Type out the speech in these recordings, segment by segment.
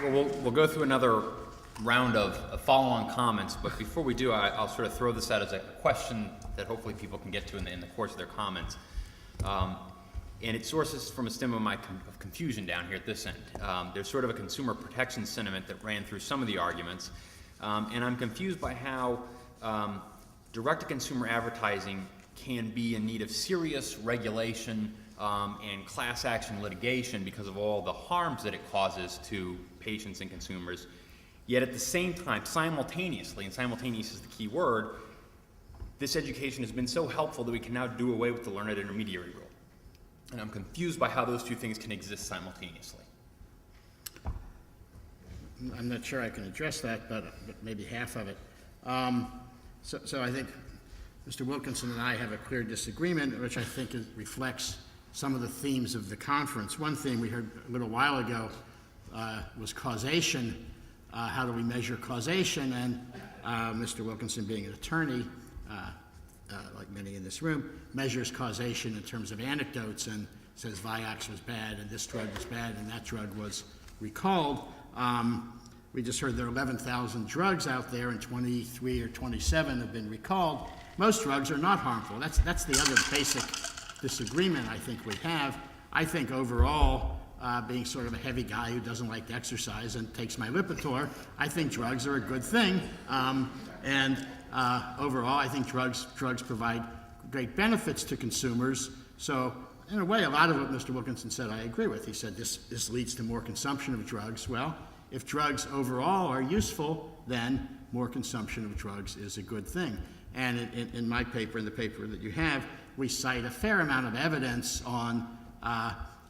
Well, we'll go through another round of follow-on comments, but before we do, I'll sort of throw this out as a question that hopefully people can get to in the course of their comments. And it sources from a stem of of confusion down here at this end. There's sort of a consumer protection sentiment that ran through some of the arguments, and I'm confused by how direct-to-consumer advertising can be in need of serious regulation and class action litigation because of all the harms that it causes to patients and consumers. Yet at the same time, simultaneously, and simultaneous is the key word, this education has been so helpful that we can now do away with the learned intermediary rule. And I'm confused by how those two things can exist simultaneously. I'm not sure I can address that, but maybe half of it. So I think Mr. Wilkinson and I have a clear disagreement, which I think reflects some of the themes of the conference. One theme we heard a little while ago was causation. How do we measure causation? And Mr. Wilkinson, being an attorney, like many in this room, measures causation in terms of anecdotes and says Vioxx was bad and this drug was bad and that drug was recalled. We just heard there are 11,000 drugs out there and 23 or 27 have been recalled. Most drugs are not harmful. That's the other basic disagreement I think we have. I think overall, being sort of a heavy guy who doesn't like to exercise and takes my Lipitor, I think drugs are a good thing. Overall, I think drugs provide great benefits to consumers. So in a way, a lot of what Mr. Wilkinson said I agree with. He said this leads to more consumption of drugs. Well, if drugs overall are useful, then more consumption of drugs is a good thing. And in my paper, in the paper that you have, we cite a fair amount of evidence on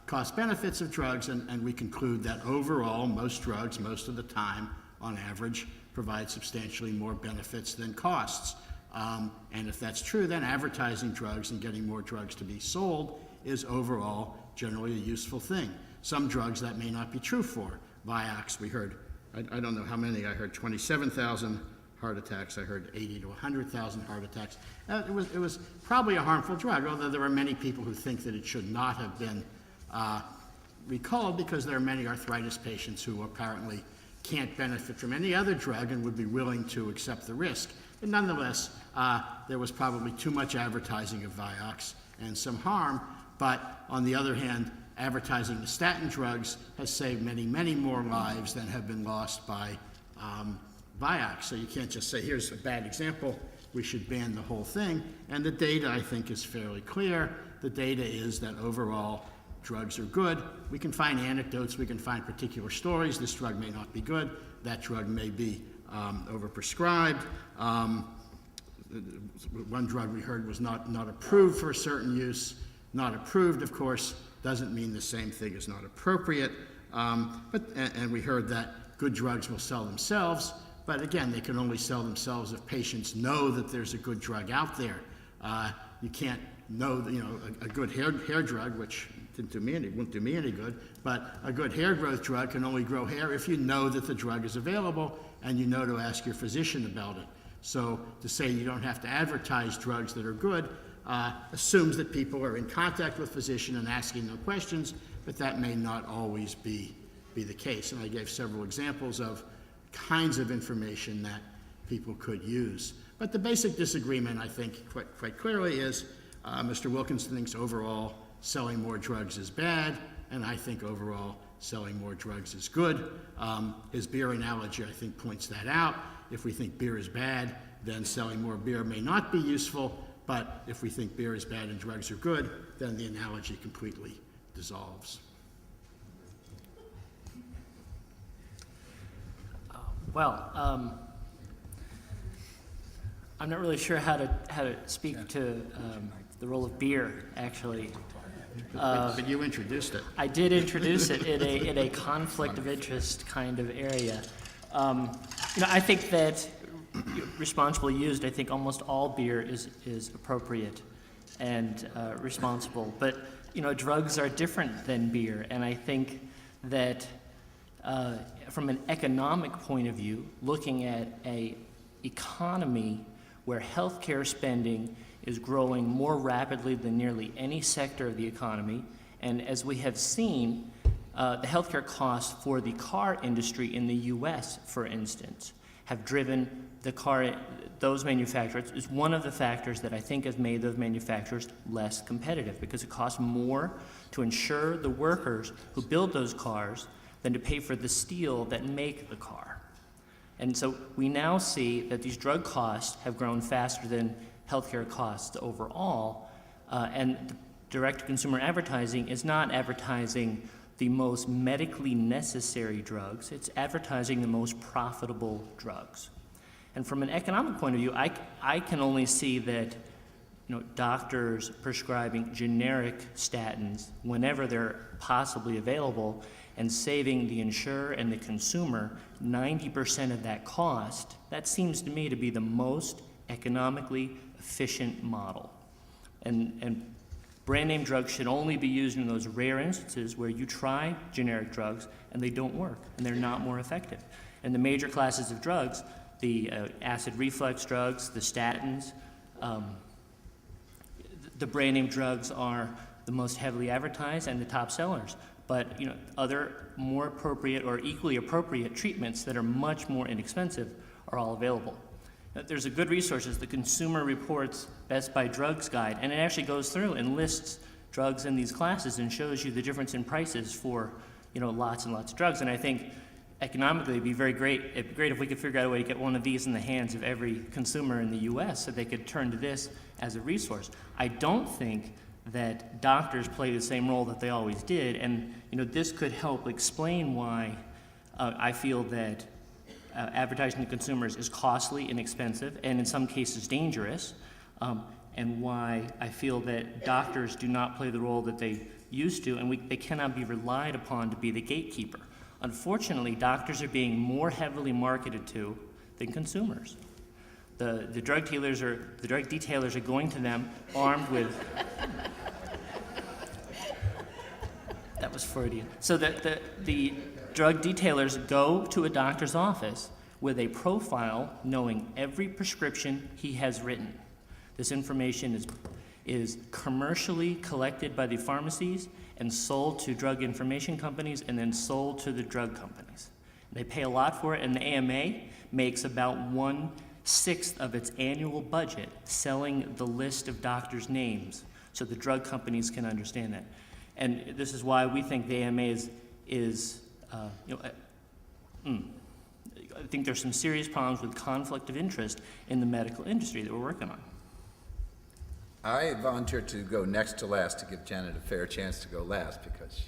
cost benefits of drugs, and we conclude that overall, most drugs, most of the time, on average, provide substantially more benefits than costs. And if that's true, then advertising drugs and getting more drugs to be sold is overall generally a useful thing. Some drugs that may not be true for. Vioxx, we heard, I don't know how many, I heard 27,000 heart attacks, I heard 80 to 100,000 heart attacks. It was probably a harmful drug, although there are many people who think that it should not have been recalled because there are many arthritis patients who apparently can't benefit from any other drug and would be willing to accept the risk. But nonetheless, there was probably too much advertising of Vioxx and some harm. But on the other hand, advertising the statin drugs has saved many, many more lives than have been lost by Vioxx. So you can't just say, here's a bad example, we should ban the whole thing. And the data, I think, is fairly clear. The data is that overall, drugs are good. We can find anecdotes, we can find particular stories. This drug may not be good, that drug may be overprescribed. One drug we heard was not approved for a certain use. Not approved, of course, doesn't mean the same thing as not appropriate. And we heard that good drugs will sell themselves, but again, they can only sell themselves if patients know that there's a good drug out there. You can't know, a good hair drug, which wouldn't do me any good, but a good hair growth drug can only grow hair if you know that the drug is available and you know to ask your physician about it. So to say you don't have to advertise drugs that are good assumes that people are in contact with physician and asking them questions, but that may not always be the case. And I gave several examples of kinds of information that people could use. But the basic disagreement, I think, quite clearly is Mr. Wilkinson thinks overall selling more drugs is bad, and I think overall selling more drugs is good. His beer analogy, I think, points that out. If we think beer is bad, then selling more beer may not be useful, but if we think beer is bad and drugs are good, then the analogy completely dissolves. I'm not really sure how to speak to the role of beer, actually. But you introduced it. I did introduce it in a conflict of interest kind of area. I think that responsibly used, I think almost all beer is appropriate and responsible. But drugs are different than beer, and I think that from an economic point of view, looking at a economy where healthcare spending is growing more rapidly than nearly any sector of the economy, and as we have seen, The healthcare costs for the car industry in the U.S., for instance, have driven those manufacturers, is one of the factors that I think has made those manufacturers less competitive, because it costs more to insure the workers who build those cars than to pay for the steel that make the car. And so we now see that these drug costs have grown faster than healthcare costs overall, and direct-to-consumer advertising is not advertising the most medically necessary drugs, it's advertising the most profitable drugs. And from an economic point of view, I can only see that doctors prescribing generic statins whenever they're possibly available and saving the insurer and the consumer 90% of that cost. That seems to me to be the most economically efficient model. And brand name drugs should only be used in those rare instances where you try generic drugs and they don't work and they're not more effective. And the major classes of drugs, the acid reflux drugs, the statins, the brand name drugs are the most heavily advertised and the top sellers. But other more appropriate or equally appropriate treatments that are much more inexpensive are all available. There's a good resource, the Consumer Reports Best Buy Drugs Guide, and it actually goes through and lists drugs in these classes and shows you the difference in prices for lots and lots of drugs. And I think economically it'd be great if we could figure out a way to get one of these in the hands of every consumer in the U.S. so they could turn to this as a resource. I don't think that doctors play the same role that they always did, and this could help explain why I feel that advertising to consumers is costly and expensive, and in some cases dangerous, and why I feel that doctors do not play the role that they used to, and they cannot be relied upon to be the gatekeeper. Unfortunately, doctors are being more heavily marketed to than consumers. The drug detailers are going to them armed with that was Freudian. So that the drug detailers go to a doctor's office with a profile knowing every prescription he has written. This information is commercially collected by the pharmacies and sold to drug information companies and then sold to the drug companies. They pay a lot for it, and the AMA makes about 1/6 of its annual budget selling the list of doctors' names so the drug companies can understand that. And this is why we think the AMA I think there's some serious problems with conflict of interest in the medical industry that we're working on. I volunteered to go next to last to give Janet a fair chance to go last because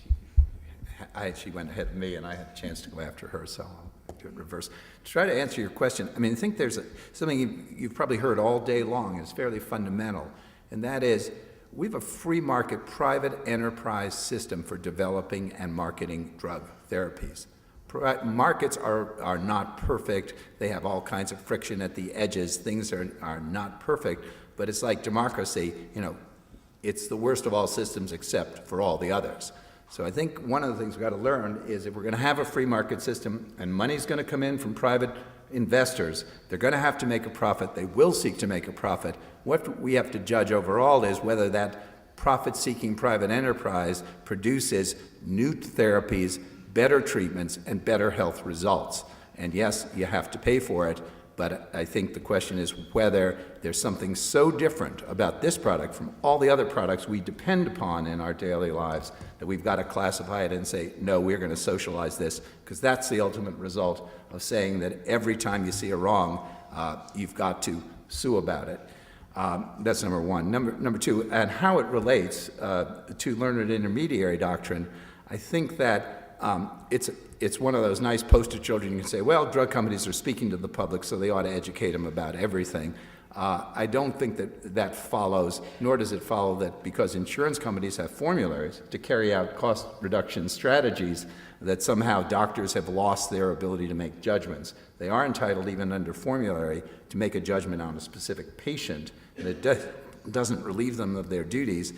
she went ahead of me and I had a chance to go after her, so I'll do it in reverse. To try to answer your question, I think there's something you've probably heard all day long. It's fairly fundamental, and that is we have a free market private enterprise system for developing and marketing drug therapies. Markets are not perfect. They have all kinds of friction at the edges. Things are not perfect, but it's like democracy. It's the worst of all systems except for all the others. So I think one of the things we've got to learn is if we're going to have a free market system and money's going to come in from private investors, they're going to have to make a profit. They will seek to make a profit. What we have to judge overall is whether that profit-seeking private enterprise produces new therapies, better treatments, and better health results. And yes, you have to pay for it, but I think the question is whether there's something so different about this product from all the other products we depend upon in our daily lives that we've got to classify it and say, no, we're going to socialize this, because that's the ultimate result of saying that every time you see a wrong, you've got to sue about it. That's number one. Number two, and how it relates to learned intermediary doctrine, I think that it's one of those nice poster children. You can say, well, drug companies are speaking to the public, so they ought to educate them about everything. I don't think that follows, nor does it follow that because insurance companies have formularies to carry out cost reduction strategies, that somehow doctors have lost their ability to make judgments. They are entitled, even under formulary, to make a judgment on a specific patient, and it doesn't relieve them of their duties,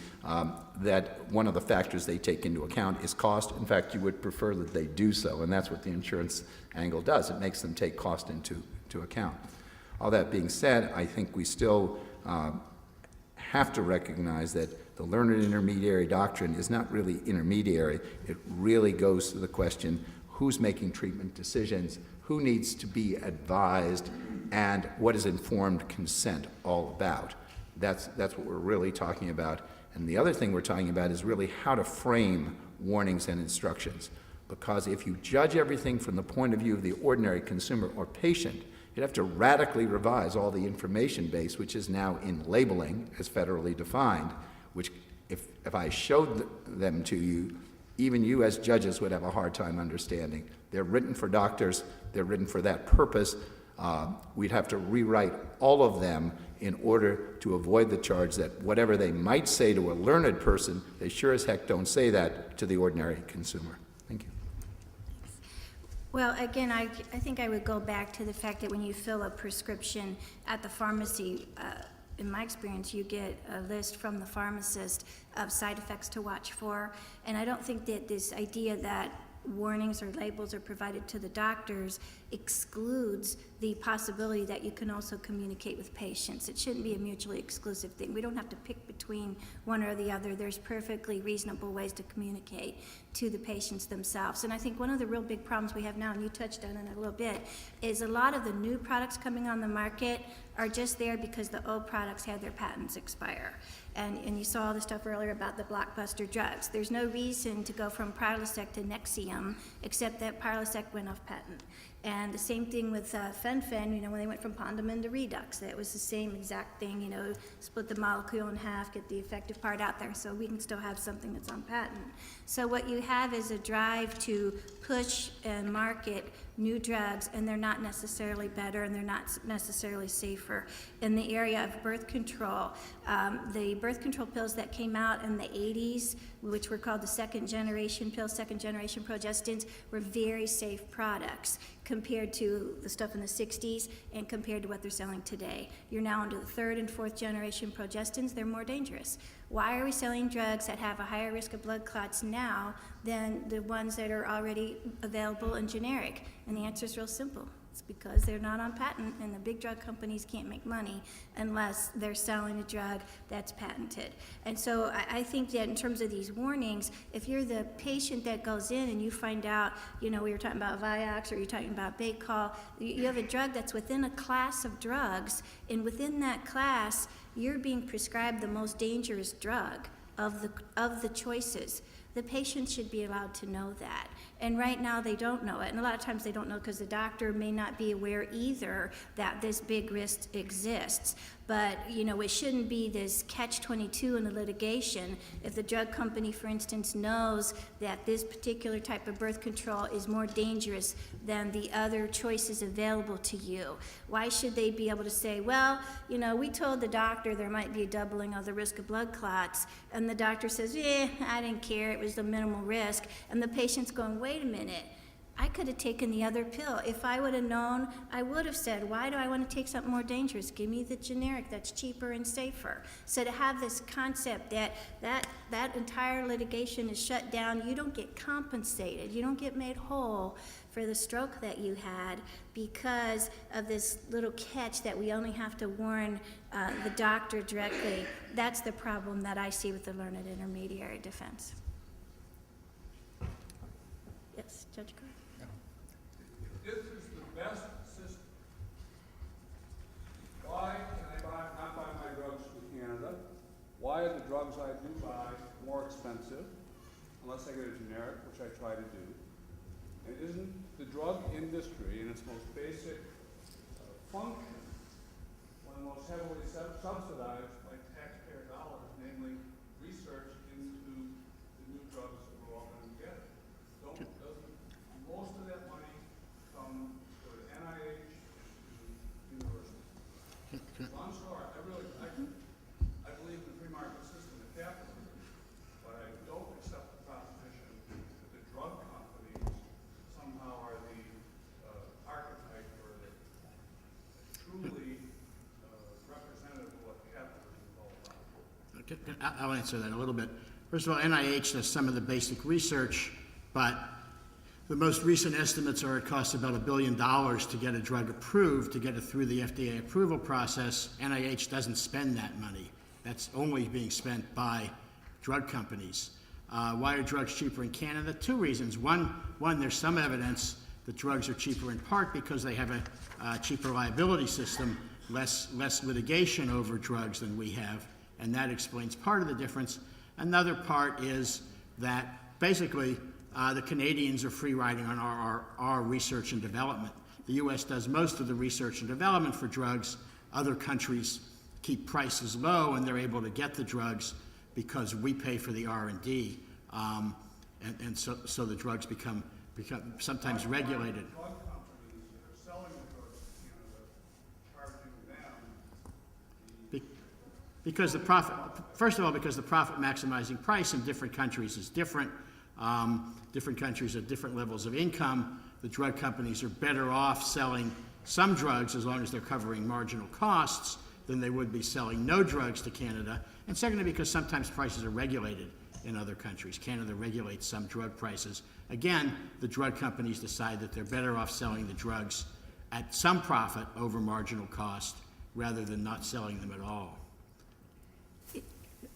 that one of the factors they take into account is cost. In fact, you would prefer that they do so, and that's what the insurance angle does. It makes them take cost into account. All that being said, I think we still have to recognize that the learned intermediary doctrine is not really intermediary. It really goes to the question, who's making treatment decisions, who needs to be advised, and what is informed consent all about. That's what we're really talking about. And the other thing we're talking about is really how to frame warnings and instructions. Because if you judge everything from the point of view of the ordinary consumer or patient, you'd have to radically revise all the information base, which is now in labeling as federally defined, which if I showed them to you, even you as judges would have a hard time understanding. They're written for doctors, they're written for that purpose. We'd have to rewrite all of them in order to avoid the charge that whatever they might say to a learned person, they sure as heck don't say that to the ordinary consumer. Thank you. Well, again, I think I would go back to the fact that when you fill a prescription at the pharmacy, in my experience, you get a list from the pharmacist of side effects to watch for. And I don't think that this idea that warnings or labels are provided to the doctors excludes the possibility that you can also communicate with patients. It shouldn't be a mutually exclusive thing. We don't have to pick between one or the other. There's perfectly reasonable ways to communicate to the patients themselves. And I think one of the real big problems we have now, and you touched on it a little bit, is a lot of the new products coming on the market are just there because the old products had their patents expire. And you saw the stuff earlier about the blockbuster drugs. There's no reason to go from Prilosec to Nexium, except that Prilosec went off patent. And the same thing with Fen-Phen, when they went from Pondamin to Redux. That was the same exact thing, split the molecule in half, get the effective part out there, so we can still have something that's on patent. So what you have is a drive to push and market new drugs, and they're not necessarily better, and they're not necessarily safer. In the area of birth control, the birth control pills that came out in the 80s, which were called the second generation pills, second generation progestins, were very safe products compared to the stuff in the 60s and compared to what they're selling today. You're now into the third and fourth generation progestins, they're more dangerous. Why are we selling drugs that have a higher risk of blood clots now than the ones that are already available and generic? And the answer is real simple. It's because they're not on patent, and the big drug companies can't make money unless they're selling a drug that's patented. And so I think that in terms of these warnings, if you're the patient that goes in and you find out, we were talking about Vioxx or you're talking about Baycol, you have a drug that's within a class of drugs, and within that class, you're being prescribed the most dangerous drug of the choices. The patient should be allowed to know that. And right now they don't know it. And a lot of times they don't know because the doctor may not be aware either that this big risk exists. But, it shouldn't be this catch-22 in the litigation. If the drug company, for instance, knows that this particular type of birth control is more dangerous than the other choices available to you, why should they be able to say, well, we told the doctor there might be a doubling of the risk of blood clots, and the doctor says, I didn't care, it was the minimal risk, and the patient's going, wait a minute, I could have taken the other pill. If I would have known, I would have said, why do I want to take something more dangerous? Give me the generic that's cheaper and safer. So to have this concept that entire litigation is shut down, you don't get compensated, you don't get made whole for the stroke that you had because of this little catch that we only have to warn the doctor directly. That's the problem that I see with the learned intermediary defense. Yes, Judge Carr? This is the best system. Why can I not buy my drugs from Canada? Why are the drugs I do buy more expensive, unless I get a generic, which I try to do? And isn't the drug industry, in its most basic function, one of the most heavily subsidized by taxpayer dollars, namely research into the new drugs that we're all going to get? Doesn't most of that money come to the NIH and to universities? Long story. I believe in the free market system of capitalism, but I don't accept the proposition that the drug companies somehow are the archetype or the truly representative of what capitalism is all about. I'll answer that a little bit. First of all, NIH does some of the basic research, but the most recent estimates are it costs about $1 billion to get a drug approved, to get it through the FDA approval process. NIH doesn't spend that money. That's only being spent by drug companies. Why are drugs cheaper in Canada? Two reasons. One, there's some evidence that drugs are cheaper in part because they have a cheaper liability system, less litigation over drugs than we have, and that explains part of the difference. Another part is that basically the Canadians are free riding on our research and development. The U.S. does most of the research and development for drugs. Other countries keep prices low, and they're able to get the drugs because we pay for the R&D, and so the drugs become sometimes regulated. Drug companies that are selling the drugs in Canada, charging them Because the profit, first of all, because the profit maximizing price in different countries is different. Different countries have different levels of income. The drug companies are better off selling some drugs as long as they're covering marginal costs than they would be selling no drugs to Canada. And secondly, because sometimes prices are regulated in other countries. Canada regulates some drug prices. Again, the drug companies decide that they're better off selling the drugs at some profit over marginal cost rather than not selling them at all.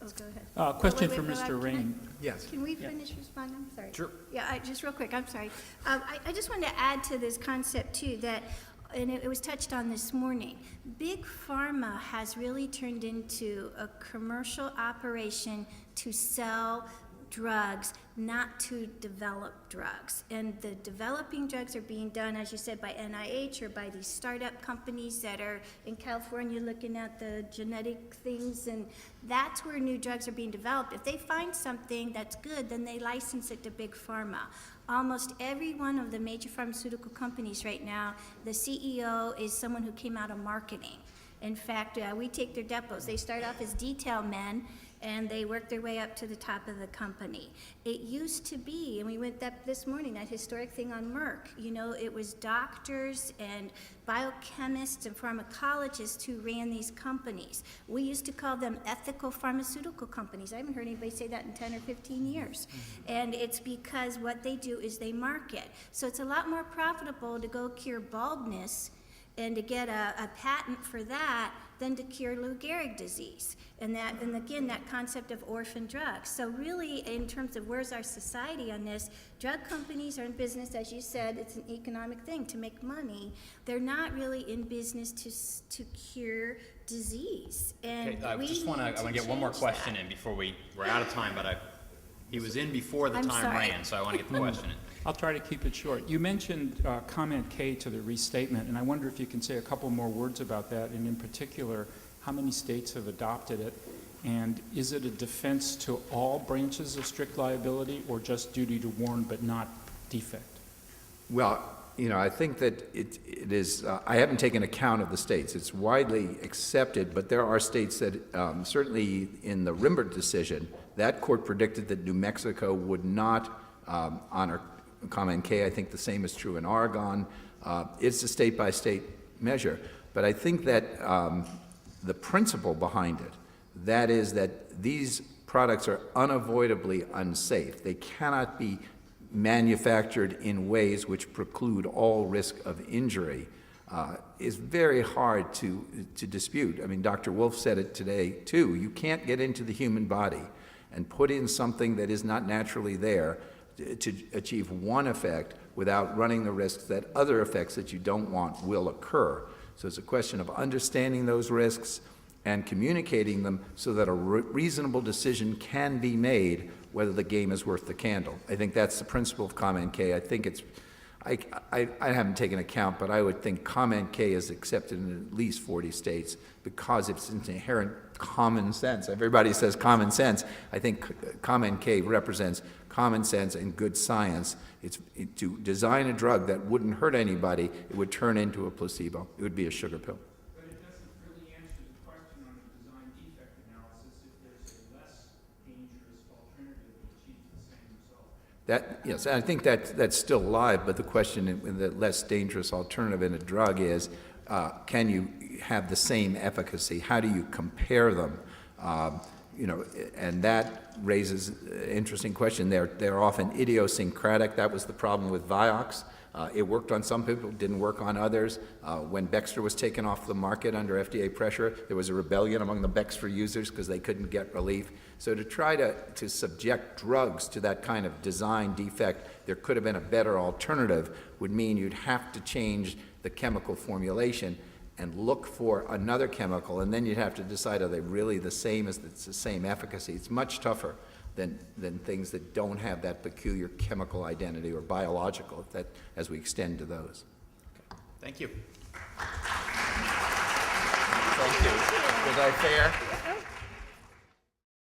Oh, go ahead. Question Wait, for wait, Mr. Rain. Yes. Can we finish responding? I'm sorry. Sure. Yeah, just real quick, I'm sorry. I just wanted to add to this concept too, that, and it was touched on this morning, Big Pharma has really turned into a commercial operation to sell drugs, not to develop drugs. And the developing drugs are being done, as you said, by NIH or by these startup companies that are in California looking at the genetic things, and that's where new drugs are being developed. If they find something that's good, then they license it to Big Pharma. Almost every one of the major pharmaceutical companies right now, the CEO is someone who came out of marketing. In fact, we take their depots. They start off as detail men, and they work their way up to the top of the company. It used to be, and we went up this morning, that historic thing on Merck. You know, it was doctors and biochemists and pharmacologists who ran these companies. We used to call them ethical pharmaceutical companies. I haven't heard anybody say that in 10 or 15 years. And it's because what they do is they market. So it's a lot more profitable to go cure baldness and to get a patent for that than to cure Lou Gehrig disease. And again, that concept of orphan drugs. So really, in terms of where's our society on this, drug companies are in business, as you said, it's an economic thing to make money. They're not really in business to cure disease. And Okay, I we just want to, need I want to get one more change question that. in before we're out of time, but he was in before the I'm time sorry. ran, so I want to get the question in. I'll try to keep it short. You mentioned comment K to the restatement, and I wonder if you can say a couple more words about that, and in particular, how many states have adopted it, and is it a defense to all branches of strict liability, or just duty to warn but not defect? Well, you know, I think that it is, I haven't taken account of the states. It's widely accepted, but there are states that, certainly in the Rimbert decision, that court predicted that New Mexico would not honor comment K. I think the same is true in Oregon. It's a state-by-state measure. But I think that the principle behind it, that is that these products are unavoidably unsafe. They cannot be manufactured in ways which preclude all risk of injury, is very hard to dispute. I mean, Dr. Wolf said it today, too. You can't get into the human body and put in something that is not naturally there to achieve one effect without running the risks that other effects that you don't want will occur. So it's a question of understanding those risks and communicating them so that a reasonable decision can be made whether the game is worth the candle. I think that's the principle of comment K. I think it's, I haven't taken account, but I would think comment K is accepted in at least 40 states because it's an inherent common sense. Everybody says common sense. I think comment K represents common sense and good science. It's to design a drug that wouldn't hurt anybody, it would turn into a placebo. It would be a sugar pill. But it doesn't really answer the question on a design defect analysis if there's a less dangerous alternative that achieves the same result. That, yes, I think that's still alive, but the question in the less dangerous alternative in a drug is, can you have the same efficacy? How do you compare them? You know, and that raises an interesting question. They're often idiosyncratic. That was the problem with Vioxx. It worked on some people, didn't work on others. When Bextra was taken off the market under FDA pressure, there was a rebellion among the Bextra users because they couldn't get relief. So to try to subject drugs to that kind of design defect, there could have been a better alternative, would mean you'd have to change the chemical formulation and look for another chemical, and then you'd have to decide, are they really the same, as it's the same efficacy? It's much tougher than things that don't have that peculiar chemical identity or biological, that, as we extend to those. Thank you. Thank you. Was I fair?